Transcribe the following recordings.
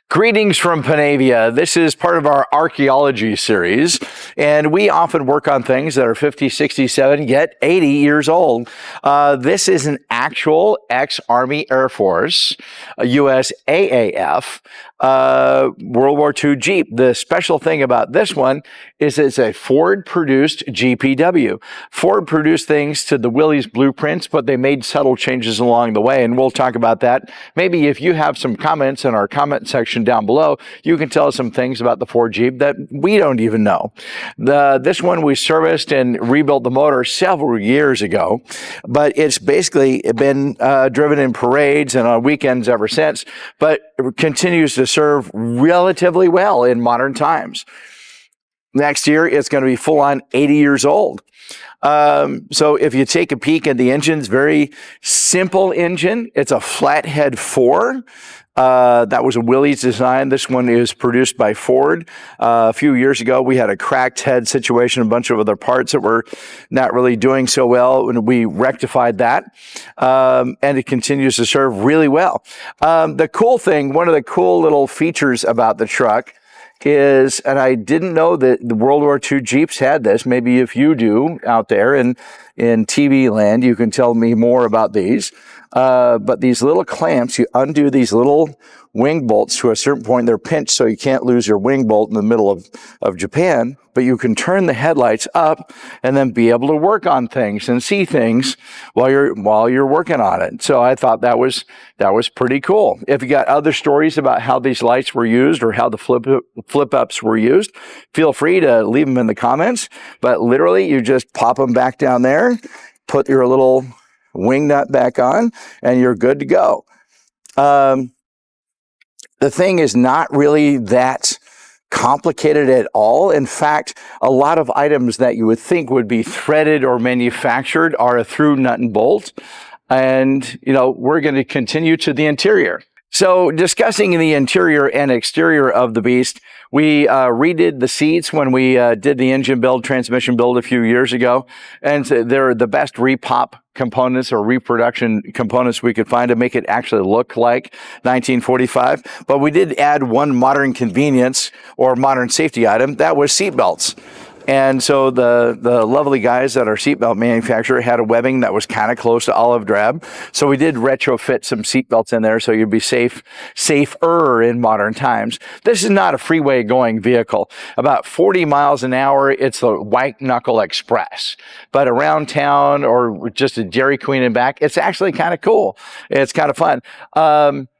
Greetings from Panavia. This is part of our archaeology series, and we often work on things that are 50, 60, 70, yet 80 years old. This is an actual ex-Army Air Force, USAAF, World War II Jeep. The special thing about this one is it's a Ford-produced GPW. Ford produced things to the Willy's blueprints, but they made subtle changes along the way, and we'll talk about that. Maybe if you have some comments in our comment section down below, you can tell us some things about the Ford Jeep that we don't even know. This one we serviced and rebuilt the motor several years ago, but it's basically been driven in parades and on weekends ever since, but it continues to serve relatively well in modern times. Next year, it's going to be full on 80 years old. So if you take a peek at the engine, it's very simple engine. It's a flathead 4. That was a Willy's design. This one is produced by Ford. A few years ago, we had a cracked head situation, a bunch of other parts that were not really doing so well, and we rectified that. And it continues to serve really well. The cool thing, one of the cool little features about the truck is, and I didn't know that the World War II Jeeps had this. Maybe if you do out there in TV land, you can tell me more about these. But these little clamps, you undo these little wing bolts to a certain point. They're pinched so you can't lose your wing bolt in the middle of Japan, but you can turn the headlights up and then be able to work on things and see things while you're working on it. So I thought that was pretty cool. If you got other stories about how these lights were used or how the flip ups were used, feel free to leave them in the comments. But literally, you just pop them back down there, put your little wing nut back on, and you're good to go. The thing is not really that complicated at all. In fact, a lot of items that you would think would be threaded or manufactured are a through nut and bolt. And, we're going to continue to the interior. So discussing the interior and exterior of the beast, we redid the seats when we did the engine build, transmission build a few years ago. And they're the best repop components or reproduction components we could find to make it actually look like 1945. But we did add one modern convenience or modern safety item. That was seat belts. And so the lovely guys at our seatbelt manufacturer had a webbing that was kind of close to olive drab. So we did retrofit some seatbelts in there so you'd be safer in modern times. This is not a freeway going vehicle. About 40 miles an hour, it's the white knuckle express. But around town or just a Dairy Queen and back, it's actually kind of cool. It's kind of fun.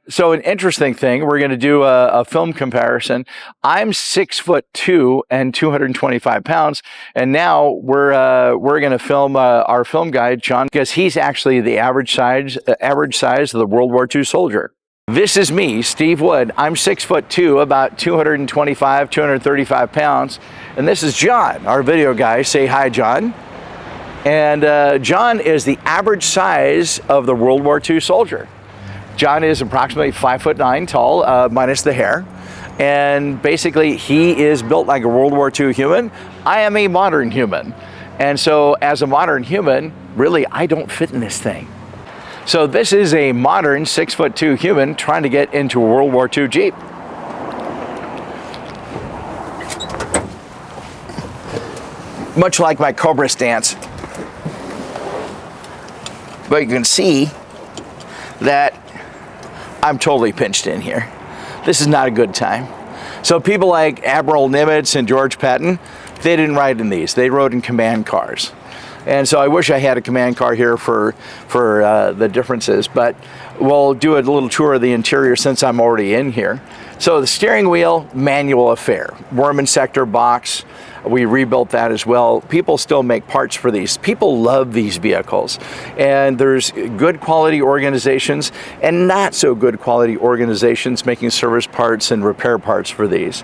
So an interesting thing, we're going to do a film comparison. I'm 6'2" and 225 pounds, and now we're going to film our film guide, John, because he's actually the average size of the World War II soldier. This is me, Steve Wood. I'm 6'2", about 225, 235 pounds, and this is John, our video guy. Say hi, John. And John is the average size of the World War II soldier. John is approximately 5'9" tall, minus the hair. And basically, he is built like a World War II human. I am a modern human. And so as a modern human, really, I don't fit in this thing. So this is a modern 6'2" human trying to get into a World War II Jeep. Much like my Cobra stance. But you can see that I'm totally pinched in here. This is not a good time. So people like Admiral Nimitz and George Patton, they didn't ride in these. They rode in command cars. And so I wish I had a command car here for the differences, but we'll do a little tour of the interior since I'm already in here. So the steering wheel, manual affair. Worm and sector box. We rebuilt that as well. People still make parts for these. People love these vehicles. And there's good quality organizations and not so good quality organizations making service parts and repair parts for these.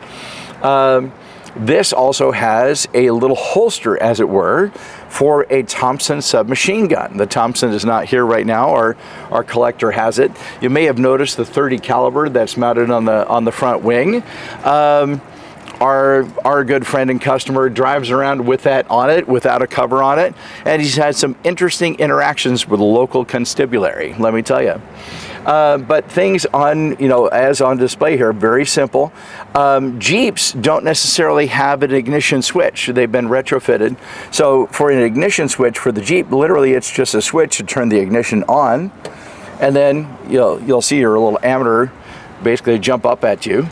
This also has a little holster, as it were, for a Thompson submachine gun. The Thompson is not here right now. Our collector has it. You may have noticed the .30 caliber that's mounted on the front wing. Our good friend and customer drives around with that on it, without a cover on it, and he's had some interesting interactions with the local constabulary, let me tell you. But things on, as on display here, very simple. Jeeps don't necessarily have an ignition switch. They've been retrofitted. So for an ignition switch for the Jeep, literally it's just a switch to turn the ignition on. And then you'll see your little ammeter basically jump up at you.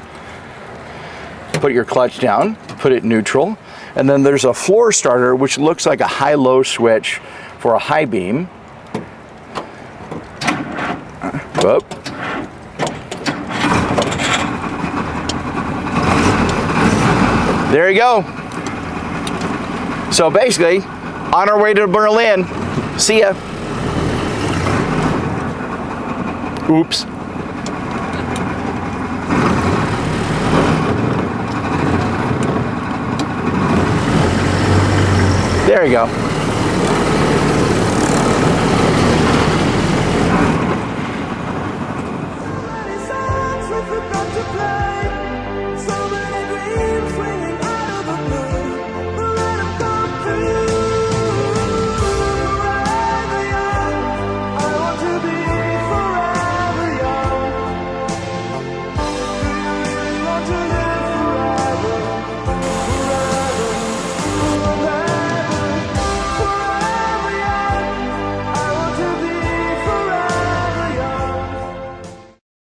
Put your clutch down, put it neutral. And then there's a floor starter, which looks like a high-low switch for a high beam. Whoop. There you go. So basically, on our way to Berlin. See ya. Oops. There you go.